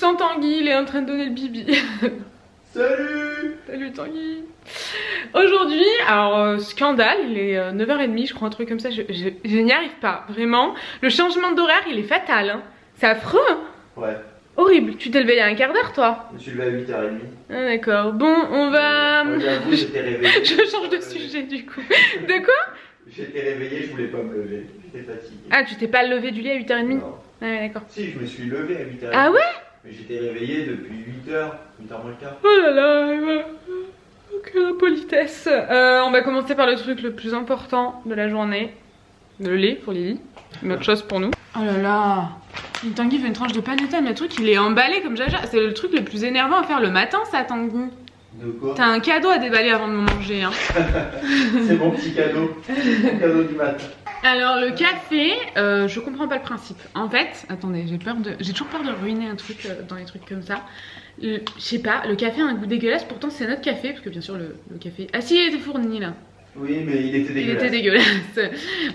attends Tanguy, il est en train de donner le bibi. Salut! Salut Tanguy. Aujourd'hui, alors scandale, il est 9h30 je crois, un truc comme ça, je n'y arrive pas, vraiment. Le changement d'horaire il est fatal, hein. C'est affreux hein. Ouais. Horrible, tu t'es levé il y a un quart d'heure toi? Je me suis levé à 8h30. Ah d'accord, bon on va... Moi j'avoue, j'étais réveillé. Je change de sujet du coup. De quoi? J'étais réveillé, je voulais pas me lever, j'étais fatigué. Ah tu t'es pas levé du lit à 8h30? Non. Ah ouais d'accord. Si, je me suis levé à 8h30. Ah ouais? Mais j'étais réveillé depuis 8h, 8h moins le quart. Oh là là, quelle impolitesse. On va commencer par le truc le plus important de la journée. Le lait pour Lily, une autre chose pour nous. Oh là là, Tanguy veut une tranche de panettone, le truc il est emballé comme jaja. C'est le truc le plus énervant à faire le matin ça Tanguy. De quoi? T'as un cadeau à déballer avant de me manger hein. C'est mon petit cadeau, mon cadeau du matin. Alors le café, je comprends pas le principe. En fait, attendez, j'ai toujours peur de ruiner un truc dans les trucs comme ça. Je sais pas, le café a un goût dégueulasse, pourtant c'est notre café, parce que bien sûr le café... Ah si, il était fourni là. Oui, mais il était dégueulasse. Il était dégueulasse.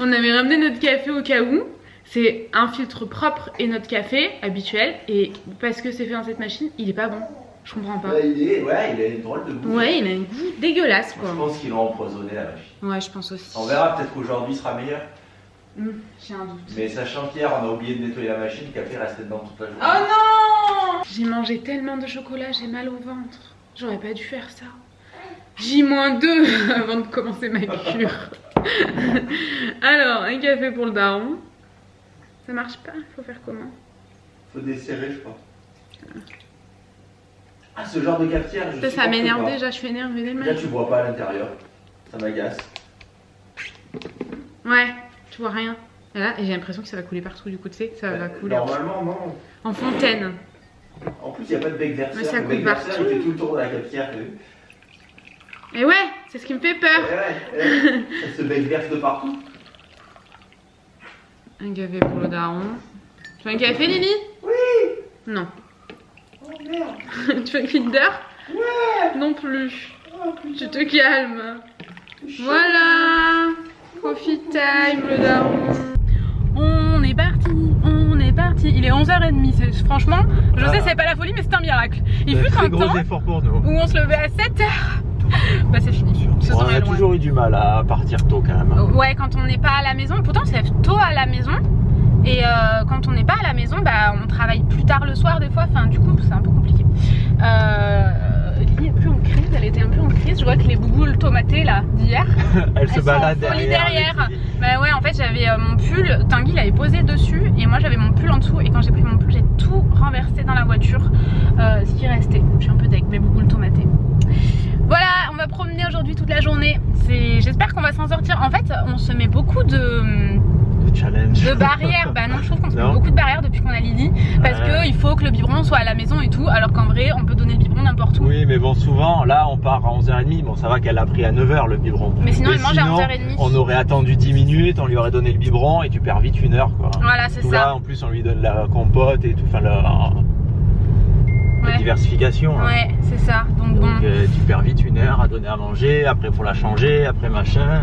On avait ramené notre café au cas où. C'est un filtre propre et notre café habituel, et parce que c'est fait dans cette machine, il est pas bon. Je comprends pas. Ouais, il a une drôle de goût. Ouais, il a un goût dégueulasse quoi. Je pense qu'ils l'ont empoisonné la machine. Ouais, je pense aussi. On verra, peut-être qu'aujourd'hui sera meilleur. J'ai un doute. Mais sachant qu'hier on a oublié de nettoyer la machine, le café restait dedans toute la journée. Oh non! J'ai mangé tellement de chocolat, j'ai mal au ventre. J'aurais pas dû faire ça. J-2 avant de commencer ma cure. Alors, un café pour le daron. Ça marche pas, faut faire comment? Faut desserrer, je crois. Ah, ce genre de cafetière, je ça m'énerve déjà, je suis énervée dès le matin. Là, tu bois pas à l'intérieur. Ça m'agace. Ouais, tu vois rien. Et là, j'ai l'impression que ça va couler partout, du coup, tu sais, ça va couler. Normalement, non. En fontaine. En plus, il n'y a pas de bec verseur. Mais ça le bec coule verseur, partout. il fait tout le tour de la cafetière. Et ouais, c'est ce qui me fait peur. Ça se bec verse de partout. Un café pour le daron. Tu veux un café, Lily? Oui. Non. Oh merde. Tu veux une Kinder? Ouais. Non plus. Oh, Tu te calmes. Voilà. Coffee time, le daron. On est parti, on est parti. Il est 11h30. Franchement, je sais, c'est pas la folie, mais c'est un miracle. Il fut un temps effort pour nous. où on se levait à 7h. Bah, c'est fini. On a toujours eu du mal à partir tôt quand même. Ouais, quand on n'est pas à la maison. Pourtant, on se lève tôt à la maison. Et quand on n'est pas à la maison, bah, on travaille plus tard le soir des fois. Enfin, du coup, c'est un peu compliqué. Lily est plus en crise, elle était un peu en crise. Je vois que les bouboules tomatées là d'hier, elles se baladent derrière. Bah ouais, en fait, j'avais mon pull, Tanguy l'avait posé dessus et moi j'avais mon pull en dessous. Et quand j'ai pris mon pull, j'ai tout renversé dans la voiture. Ce qui restait. Je suis un peu avec mes bouboules tomatées. Voilà, on va promener aujourd'hui toute la journée. J'espère qu'on va s'en sortir. En fait, on se met beaucoup de barrières. Bah non, je trouve qu'on se met beaucoup de barrières depuis qu'on a Lily. Parce qu'il faut que le biberon soit à la maison et tout. Alors qu'en vrai, on peut donner le biberon n'importe où. Oui, mais bon, souvent, là, on part à 11h30. Bon, ça va qu'elle a pris à 9h le biberon. Mais sinon, elle mange à 11h30. On aurait attendu 10 minutes, on lui aurait donné le biberon et tu perds vite 1 heure quoi. Voilà, c'est ça. Là, en plus, on lui donne la compote et tout. Enfin, la diversification. Ouais, c'est ça. Donc bon. Tu perds vite 1 heure à donner à manger. Après, il faut la changer. Après, machin.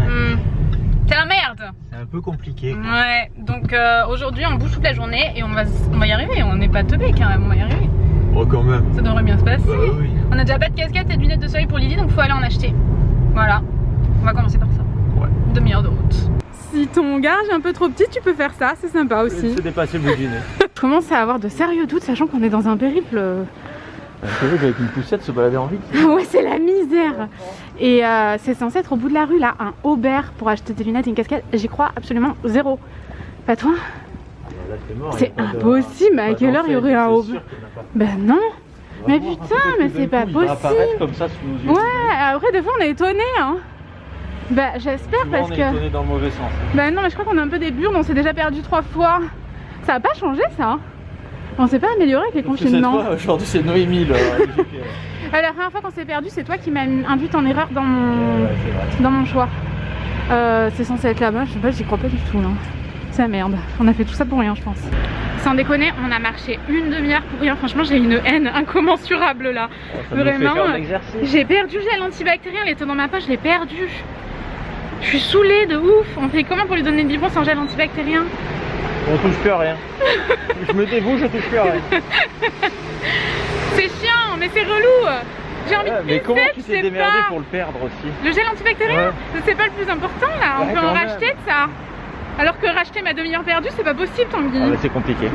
C'est la merde. C'est un peu compliqué quoi. Ouais, donc aujourd'hui on bouge toute la journée et on va y arriver, on n'est pas teubé quand même, on va y arriver. Oh quand même. Ça devrait bien se passer. Bah, oui. On a déjà pas de casquette et de lunettes de soleil pour Lily, donc faut aller en acheter. Voilà, on va commencer par ça. Ouais. 1/2 heure de route. Si ton garage est un peu trop petit, tu peux faire ça, c'est sympa aussi. C'est dépasser le bout du nez. Je commence à avoir de sérieux doutes, sachant qu'on est dans un périple. C'est vrai qu'avec une poussette se balader en ville. Ouais, c'est la misère. Et c'est censé être au bout de la rue là, un Aubert pour acheter des lunettes et une casquette. J'y crois absolument zéro. Pas toi? C'est impossible, mais à quelle heure il y aurait un Aubert? Ben non. Mais putain, mais c'est pas possible. Comme ça sous nos yeux. Ouais, après des fois on est étonné hein. Bah j'espère parce que... on est étonné dans le mauvais sens. Bah non, mais je crois qu'on a un peu des burnes, on s'est déjà perdu 3 fois. Ça a pas changé ça. On s'est pas amélioré avec les confinements. Aujourd'hui c'est Noémie là. La première fois qu'on s'est perdu, c'est toi qui m'as induite en erreur dans mon choix. C'est censé être là-bas, je sais pas, j'y crois pas du tout. C'est la merde. On a fait tout ça pour rien, je pense. Sans déconner, on a marché 1/2 heure pour rien. Franchement, j'ai une haine incommensurable là. Vraiment, j'ai perdu le gel antibactérien, il était dans ma poche, je l'ai perdu. Je suis saoulée de ouf. On fait comment pour lui donner le biberon sans gel antibactérien? On touche plus à rien. Je me dévoue, je touche plus à rien. C'est chiant, mais c'est relou. J'ai envie de mais pisser, comment tu je sais t'es démerdé pas. pour le perdre aussi? Le gel antibactérien, c'est pas le plus important là. On Ouais, peut en quand racheter même. de ça. Alors que racheter ma demi-heure perdue, c'est pas possible, Tanguy. Ah bah c'est compliqué.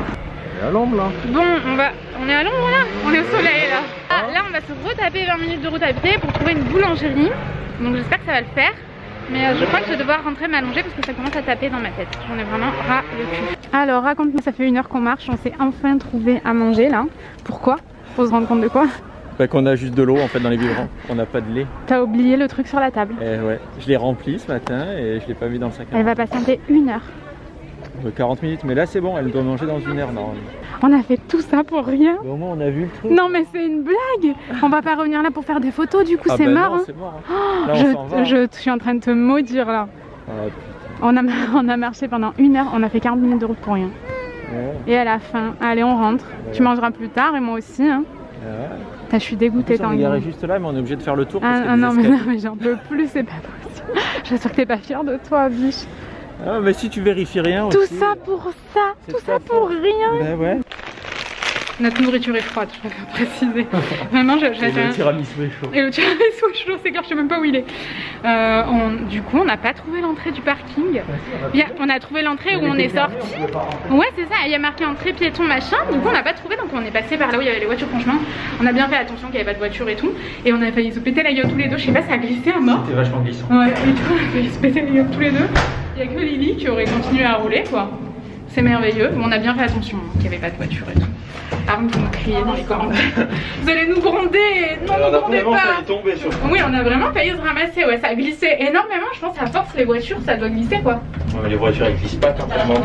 À l'ombre là. Bon, on est à l'ombre là, on est au soleil là. Ah, là, on va se retaper 20 minutes de route à pied pour trouver une boulangerie. Donc j'espère que ça va le faire. Mais je crois que je vais devoir rentrer m'allonger parce que ça commence à taper dans ma tête. J'en ai vraiment ras le cul. Alors raconte-moi, ça fait 1 heure qu'on marche, on s'est enfin trouvé à manger là. Pourquoi? Faut se rendre compte de quoi? Bah qu'on a juste de l'eau en fait dans les biberons, on n'a pas de lait. T'as oublié le truc sur la table. Ouais, je l'ai rempli ce matin et je l'ai pas mis dans le sac à main. Elle va patienter 1 heure. 40 minutes, mais là c'est bon, elle doit manger dans 1 heure normalement. On a fait tout ça pour rien. Mais au moins on a vu le truc. Non mais c'est une blague. On va pas revenir là pour faire des photos, du coup c'est bah mort. non, Hein. c'est mort. Oh, Là, on s'en va. je suis en train de te maudire là. Ah, On a marché pendant 1 heure, on a fait 40 minutes de route pour rien. ouais. Et à la fin, allez on rentre. Ouais. Tu mangeras plus tard et moi aussi. Hein. Ouais. Je suis dégoûtée, On est Tanguy. garé juste là, mais on est obligé de faire le tour. Parce qu'il y a Ah des non, escaliers. mais j'en peux plus, c'est pas possible. J'espère que t'es pas fière de toi, biche. Ah, mais si tu vérifies rien Tout aussi. ça pour ça, C'est tout de ta ça pour faute. rien. Bah ouais. Notre nourriture est froide, je préfère préciser. Vraiment, Et le tiramisu est chaud. Et le tiramisu est chaud, c'est clair, je sais même pas où il est. Du coup, on n'a pas trouvé l'entrée du parking. On a trouvé l'entrée où on est sorti. Ouais, c'est ça, il y a marqué entrée piéton machin. Du coup, on n'a pas trouvé, donc on est passé par là où il y avait les voitures. Franchement, on a bien fait attention qu'il n'y avait pas de voiture et tout. Et on a failli se péter la gueule tous les deux. Je sais pas, ça a glissé à mort. C'était vachement glissant. Ouais, et du coup, on a failli se péter la gueule tous les deux. Il n'y a que Lily qui aurait continué à rouler, quoi. C'est merveilleux. Bon, on a bien fait attention qu'il n'y avait pas de voiture et tout. Par contre, vous nous criez dans les commentaires. Vous allez nous gronder. Non, nous grondez pas. tomber sur. Oui, on a vraiment failli se ramasser. Ouais, ça a glissé énormément. Je pense à force, les voitures, ça doit glisser, quoi. Ouais, mais les voitures elles glissent pas quand elles montent.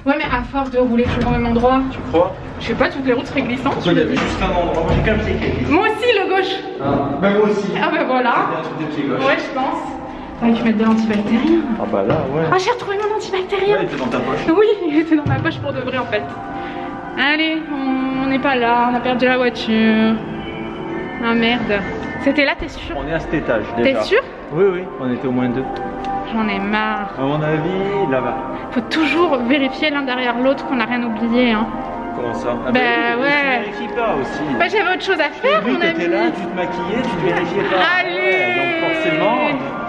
Ouais, mais à force de rouler sur le même endroit, Tu crois? je sais pas, toutes les routes seraient glissantes. Pourquoi il y avait juste un endroit? Moi j'ai quand même pied qui est glissé. Moi aussi, le gauche. Bah moi aussi. Ah, bah voilà. C'était un truc de pied gauche. Ouais, je pense. Faudrait que je mette de l'antibactérien. Ah bah là, ouais. Ah, j'ai retrouvé mon antibactérien. Ouais, il était dans ta poche. Oui, il était dans ma poche pour de vrai en fait. Allez, on n'est pas là, on a perdu la voiture. Ah merde. C'était là, t'es sûr? On est à cet étage déjà. T'es sûr? Oui, oui, on était au moins 2. J'en ai marre. À mon avis, là-bas. Faut toujours vérifier l'un derrière l'autre qu'on n'a rien oublié. Hein. Comment ça? Ah Bah oui, ouais. Tu vérifies pas aussi. Bah j'avais autre chose à faire, Vu mon que t'étais ami. là, tu te maquillais, tu te vérifiais pas. Allez. Ouais, donc forcément,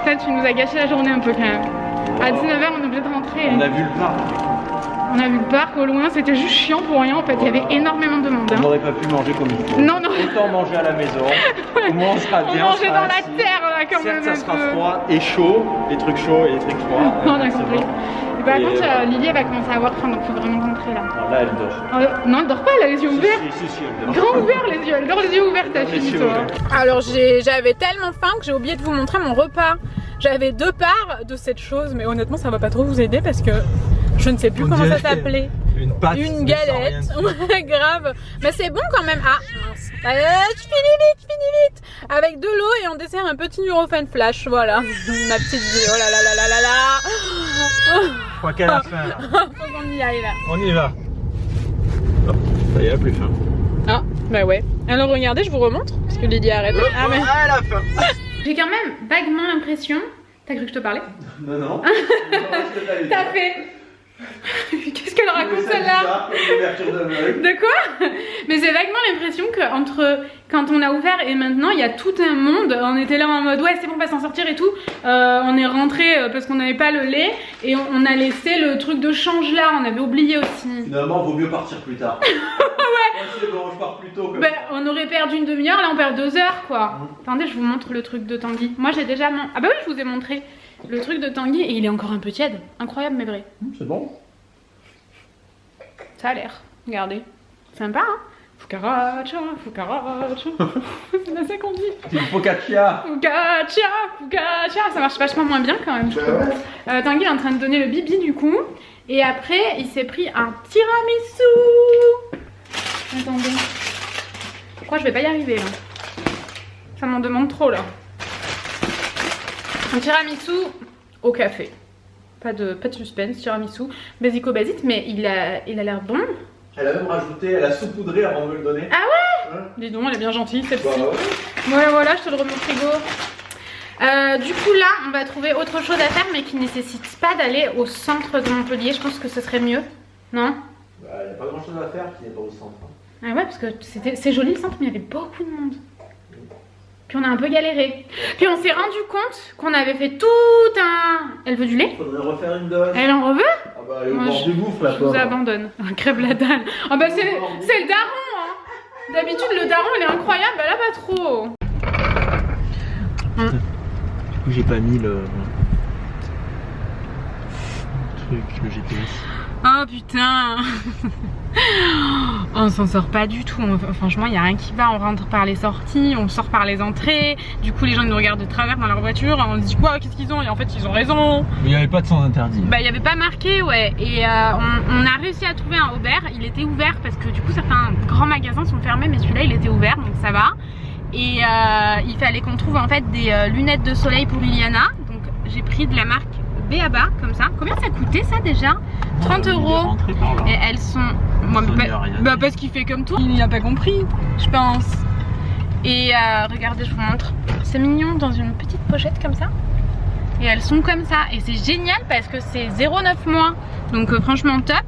Ça, tu nous as gâché la journée un peu quand même. À 19h, on est obligé de rentrer. on a vu le parc. On a vu le parc au loin, c'était juste chiant pour rien en fait. Il y avait énormément de monde. On Hein. n'aurait pas pu manger comme il faut. Non, non. Autant manger à la maison. Au moins on sera On bien. mangeait sera dans la assis. terre là quand Certes, même. ça un sera peu. froid et chaud, les trucs chauds et les trucs froids. On a c'est compris. bon. Et par Et contre, voilà. Lily elle va commencer à avoir faim donc faut vraiment rentrer là. Alors là, elle dort. Non, elle dort pas, elle a les yeux ouverts. Si, elle dort. Grand ouvert les yeux, elle dort les yeux ouverts ta Les fille yeux toi. ouverts. Alors j'avais tellement faim que j'ai oublié de vous montrer mon repas. J'avais 2 parts de cette chose mais honnêtement ça va pas trop vous aider parce que je ne sais plus comment ça s'appelait. Une pâte. Une galette, ouais grave. Mais c'est bon quand même. Ah mince. Je finis vite. Avec de l'eau et en dessert un petit Nurofen Flash, voilà. Ma petite vie, oh là là là là là là. Je crois qu'elle a faim là. Faut qu'on y aille là. On y va. Oh, ça y est, elle a plus faim. Ah, bah ouais. Alors regardez, je vous remontre, parce que Lydie arrête. Ah, mais... elle a faim. J'ai quand même vaguement l'impression... T'as cru que je te parlais? Non, non. T'as fait... Qu'est-ce qu'elle raconte celle-là? De quoi? Mais j'ai vaguement l'impression que entre quand on a ouvert et maintenant il y a tout un monde. On était là en mode ouais c'est bon on va s'en sortir et tout. On est rentré parce qu'on n'avait pas le lait et on a laissé le truc de change là, on avait oublié aussi. Finalement vaut mieux partir plus tard. Ouais. C'est bon, je pars plus tôt. Comme Ben, on aurait perdu une demi-heure, là on perd 2 heures quoi. Attendez, je vous montre le truc de Tanguy. Moi j'ai déjà Ah bah oui, je vous ai montré le truc de Tanguy et il est encore un peu tiède. Incroyable mais vrai. C'est bon. Ça a l'air. Regardez. Sympa hein. Focaccia. C'est assez qu'on dit. C'est une focaccia. Focaccia. Ça marche vachement moins bien quand même. Je trouve. Tanguy est en train de donner le bibi du coup. Et après il s'est pris un tiramisu. Attendez. Je crois que je vais pas y arriver là. Ça m'en demande trop là. Un tiramisu au café. Pas de suspense, tiramisu. Basico basique, mais il a l'air bon. Elle a même rajouté, elle a saupoudré avant de me le donner. Ah ouais, dis donc, elle est bien gentille cette Bah, fille. ouais. Ouais, voilà, je te le remets au frigo. Du coup là, on va trouver autre chose à faire, mais qui nécessite pas d'aller au centre de Montpellier. Je pense que ce serait mieux. Non? Bah, y a pas grand chose à faire qui n'est pas au centre. Ah ouais, parce que c'est joli le centre, mais il y avait beaucoup de monde. Puis on a un peu galéré. Puis on s'est rendu compte qu'on avait fait tout un... Elle veut du lait? Faudrait refaire une dose. Elle en reveut? Ah bah elle est au bord du gouffre là. Je vous abandonne. Crève la dalle. Ah bah c'est le daron hein. D'habitude le daron il est incroyable, bah là pas trop. Du coup j'ai pas mis le truc, le GPS. Oh putain. On s'en sort pas du tout, franchement il n'y a rien qui va, on rentre par les sorties, on sort par les entrées, du coup les gens nous regardent de travers dans leur voiture, on se dit quoi, qu'est-ce qu'ils ont, et en fait ils ont raison. Mais il n'y avait pas de sens interdit. Bah il n'y avait pas marqué ouais, et on a réussi à trouver un Aubert, il était ouvert parce que du coup certains grands magasins sont fermés mais celui-là il était ouvert donc ça va. Et il fallait qu'on trouve en fait des lunettes de soleil pour Iliana, donc j'ai pris de la marque B.A.B.A. comme ça. Combien ça coûtait ça déjà? 30 €. Et elles sont... Bah parce qu'il fait comme toi, il n'y a pas compris, je pense. Et regardez, je vous montre. C'est mignon dans une petite pochette comme ça. Et elles sont comme ça. Et c'est génial parce que c'est 0,9 mois. Donc franchement top.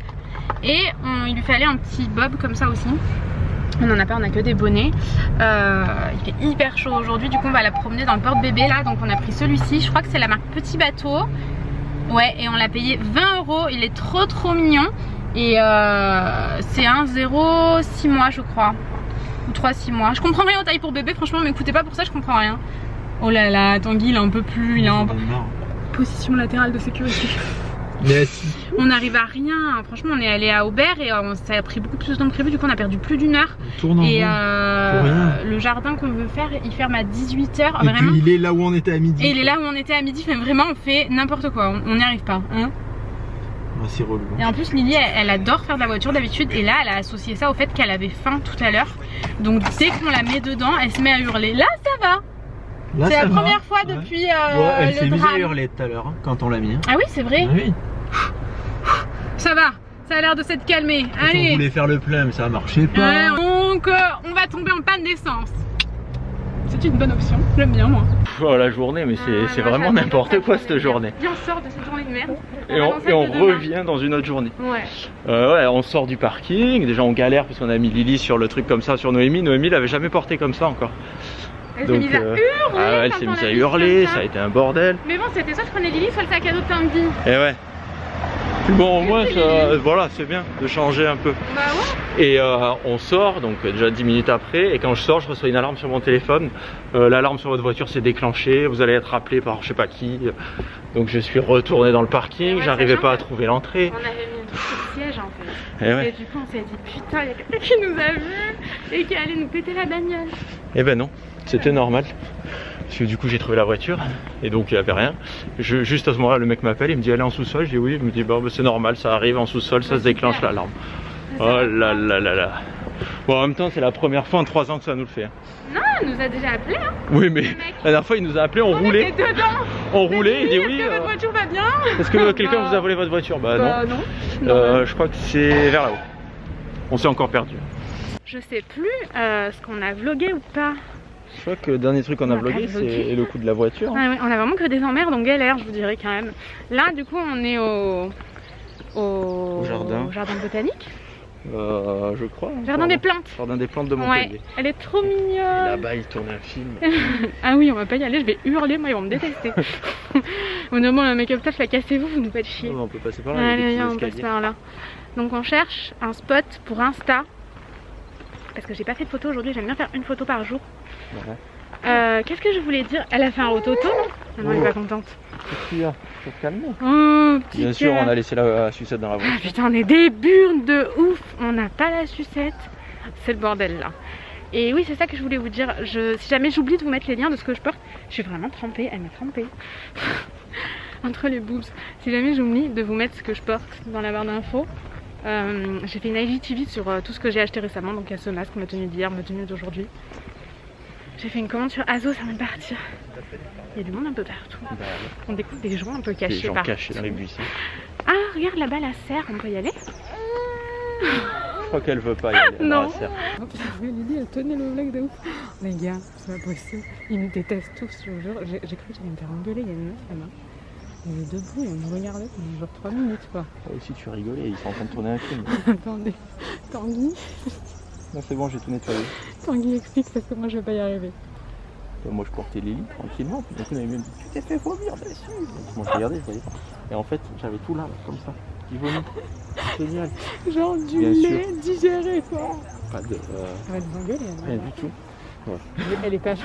Et il lui fallait un petit bob comme ça aussi. On en a pas, on a que des bonnets. Il fait hyper chaud aujourd'hui. Du coup on va la promener dans le porte-bébé là. Donc on a pris celui-ci. Je crois que c'est la marque Petit Bateau. Ouais, et on l'a payé 20 €. Il est trop mignon. Et c'est un 0,6 mois je crois. Ou 3,6 mois. Je comprends rien aux tailles pour bébé, franchement m'écoutez pas pour ça, je comprends rien. Oh là là, Tanguy il en peut plus, il est en position latérale de sécurité. Mais on n'arrive à rien, franchement on est allé à Aubert et ça a pris beaucoup plus de temps que prévu, du coup on a perdu plus d'1 heure. Et le jardin qu'on veut faire, il ferme à 18 h. Et vraiment. Puis il est là où on était à midi. Et il est là où on était à midi, mais vraiment on fait n'importe quoi, on n'y arrive pas. Hein, c'est relou. Et en plus Lily elle adore faire de la voiture d'habitude et là elle a associé ça au fait qu'elle avait faim tout à l'heure. Donc dès qu'on la met dedans elle se met à hurler. Là ça va. C'est la première fois depuis elle s'est le mise drame. à hurler tout à l'heure hein, quand on l'a mis. Ah oui c'est vrai. Ah oui. Ça va, ça a l'air de s'être calmé. Allez. On voulait faire le plein mais ça a marché pas. Donc on va tomber en panne d'essence. C'est une bonne option, j'aime bien moi. Oh la journée, mais c'est vraiment n'importe quoi cette journée. Et on sort de cette journée de merde. Et on revient dans une autre journée. Ouais. Ouais, on sort du parking, déjà on galère parce qu'on a mis Lily sur le truc comme ça sur Noémie. Noémie l'avait jamais porté comme ça encore. Elle s'est mise à hurler. Elle s'est mise à hurler, ça a été un bordel. Mais bon c'était soit je prenais Lily soit le sac à dos de Tanguy. Et ouais. Bon, au moins, voilà, c'est bien de changer un peu. Bah ouais. Et on sort, donc déjà 10 minutes après, et quand je sors, je reçois une alarme sur mon téléphone. L'alarme sur votre voiture s'est déclenchée, vous allez être appelé par je sais pas qui. Donc je suis retourné dans le parking, j'arrivais pas à trouver l'entrée. On avait mis un truc sur le siège en fait. Et, ouais. Et du coup on s'est dit putain, il y a quelqu'un qui nous a vus et qui allait nous péter la bagnole. Et ben non, c'était normal. Parce que du coup j'ai trouvé la voiture et donc il n'y avait rien. Juste à ce moment-là le mec m'appelle, il me dit elle est en sous-sol, je dis oui, il me dit bah, c'est normal, ça arrive en sous-sol, ça se déclenche l'alarme. Oh là là là là. Bon en même temps c'est la première fois en 3 ans que ça nous le fait. Non, il nous a déjà appelé hein. Oui mais la dernière fois il nous a appelé, on roulait. Était dedans. On roulait, il dit oui. Est-ce que votre voiture va bien? Est-ce que quelqu'un vous a volé votre voiture? Bah non. Je crois que c'est vers là-haut. On s'est encore perdu. Je sais plus ce qu'on a vlogué ou pas. Je crois que le dernier truc qu'on a vlogué c'est le coup de la voiture. Ah ouais, on a vraiment que des emmerdes, on galère je vous dirais quand même. Là du coup on est au jardin botanique. Je crois. Jardin des plantes. Jardin des plantes de Montpellier. Ouais, elle est trop mignonne. Là-bas il tourne un film. Ah oui on va pas y aller, je vais hurler, moi ils vont me détester. Au moment le make-up taf là, cassez-vous, vous nous faites chier. On peut passer par là. Allez on passe par là. Donc on cherche un spot pour Insta. Parce que j'ai pas fait de photo aujourd'hui, j'aime bien faire une photo par jour. Ouais. Qu'est-ce que je voulais dire? Elle a fait un rototo non? Non, elle est pas contente. Qu'est-ce qu'il y a? Faut te calmer. Oh, petit bien sûr, on a laissé la sucette dans la voiture. Ah putain, on est des burnes de ouf. On n'a pas la sucette. C'est le bordel là. Et oui, c'est ça que je voulais vous dire. Si jamais j'oublie de vous mettre les liens de ce que je porte, je suis vraiment trempée. Elle m'a trempée. Entre les boobs. Si jamais j'oublie de vous mettre ce que je porte dans la barre d'infos. J'ai fait une IGTV sur tout ce que j'ai acheté récemment. Donc il y a ce masque, ma tenue d'hier, ma tenue d'aujourd'hui. J'ai fait une commande sur Azo, ça va me partir. Il y a du monde un peu partout. Bah, on découvre des gens un peu cachés. Des gens cachés dans les buissons. Ah, regarde là-bas la serre, on peut y aller? Je crois qu'elle veut pas y aller. Non. Oh, putain, Lily, elle tenait le vlog de ouf. Les gars, c'est pas possible. Ils nous détestent tous, je vous jure. J'ai cru que j'allais me faire engueuler. Il y a une meuf là-bas. Il est debout, il me regardait pendant genre 3 minutes quoi. Ouais, si tu rigolais, ils sont en train de tourner un film. Attendez, Tanguy. Non, c'est bon, j'ai tout nettoyé. Tanguy explique parce que moi je vais pas y arriver. Et moi je portais Lily tranquillement, puis d'un coup on avait même dit tu t'es fait vomir dessus. Donc, moi je regardais, je voyais pas. Et en fait j'avais tout là, comme ça, qui vomit. Génial. Genre du Bien lait sûr. digéré quoi. Pas de. Elle va te engueuler. Rien du tout. Ouais. Elle est pas. De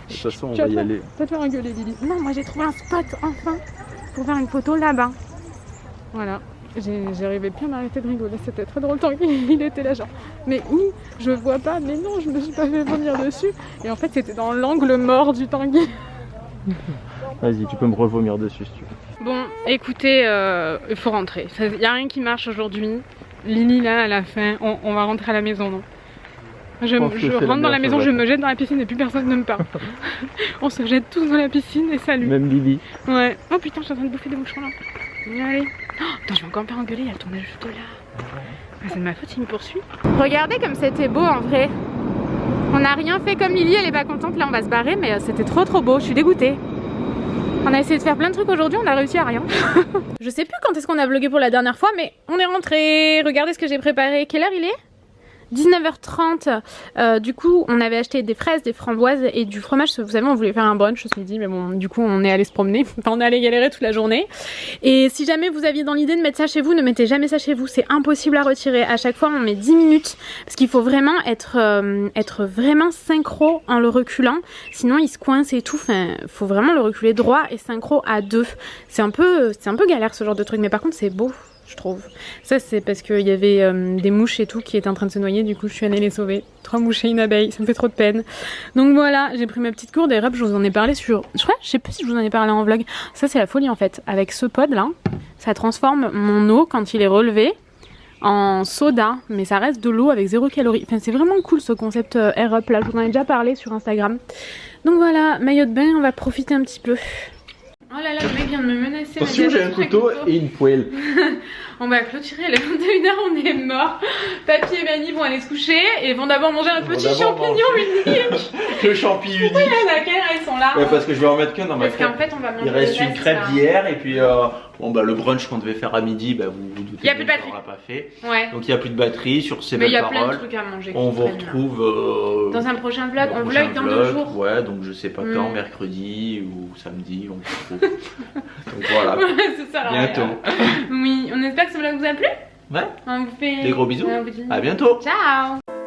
toute façon on Tu vas va y te aller. faire- te faire engueuler Lily. Non, moi j'ai trouvé un spot enfin pour faire une photo là-bas. Voilà. J'arrivais plus à m'arrêter de rigoler, c'était très drôle tant qu'il était là genre mais oui, je vois pas, mais non, je me suis pas fait vomir dessus. Et en fait c'était dans l'angle mort du Tanguy. Vas-y, tu peux me revomir dessus si tu veux. Bon, écoutez, il faut rentrer. Il n'y a rien qui marche aujourd'hui. Lily là, à la fin, on va rentrer à la maison, non? Je rentre dans la maison, je me jette dans la piscine et plus personne ne me parle. On se jette tous dans la piscine et salut. Même Lily. Ouais. Oh putain, je suis en train de bouffer des bouchons là. Allez. Oh, attends, je vais encore me faire engueuler, il y a le tournage photo là. Ah, c'est de ma faute, il me poursuit. Regardez comme c'était beau en vrai. On n'a rien fait comme Lily, elle est pas contente. Là, on va se barrer, mais c'était trop beau. Je suis dégoûtée. On a essayé de faire plein de trucs aujourd'hui, on a réussi à rien. Je sais plus quand est-ce qu'on a vlogué pour la dernière fois, mais on est rentré. Regardez ce que j'ai préparé. Quelle heure il est ? 19h30, du coup on avait acheté des fraises, des framboises et du fromage. Vous savez, on voulait faire un brunch ce midi, mais bon, du coup on est allé se promener. Enfin, on est allé galérer toute la journée. Et si jamais vous aviez dans l'idée de mettre ça chez vous, ne mettez jamais ça chez vous, c'est impossible à retirer. À chaque fois on met 10 minutes parce qu'il faut vraiment être vraiment synchro en le reculant, sinon il se coince et tout. Enfin, faut vraiment le reculer droit et synchro à deux. C'est un peu galère ce genre de truc, mais par contre c'est beau, je trouve. Ça c'est parce qu'il y avait des mouches et tout qui étaient en train de se noyer, du coup je suis allée les sauver. 3 mouches et une abeille, ça me fait trop de peine. Donc voilà, j'ai pris ma petite gourde et hop, je vous en ai parlé sur... Je sais pas si je vous en ai parlé en vlog. Ça c'est la folie en fait. Avec ce pod là, ça transforme mon eau quand il est relevé en soda, mais ça reste de l'eau avec 0 calories. Enfin c'est vraiment cool ce concept Air Up là, je vous en ai déjà parlé sur Instagram. Donc voilà, maillot de bain, on va profiter un petit peu. Oh là là, le mec vient de me menacer. Attention, j'ai un couteau et une poêle. On va clôturer, il est 21h, on est mort. Papy et Mani vont aller se coucher et vont d'abord manger un petit champignon unique. Le champignon unique. Pourquoi il y en a qu'un, ils sont là. Ouais, parce que je vais en mettre qu'un dans ma crêpe. Parce qu'en fait, on va manger. Il reste une crêpe d'hier et puis bon bah le brunch qu'on devait faire à midi, bah vous doutez bien qu'on l'aura pas fait. Ouais. Donc il n'y a plus de batterie sur ces belles paroles. Mais il y a plein de trucs à manger. On vous retrouve dans un prochain vlog. On vlog dans 2 jours. Ouais, donc je sais pas quand, mercredi ou samedi, on se retrouve. Donc voilà. Ça sert à rien. Bientôt. Oui, on espère que ce vlog vous a plu. Ouais. On vous fait des gros bisous. On vous dit... À bientôt. Ciao.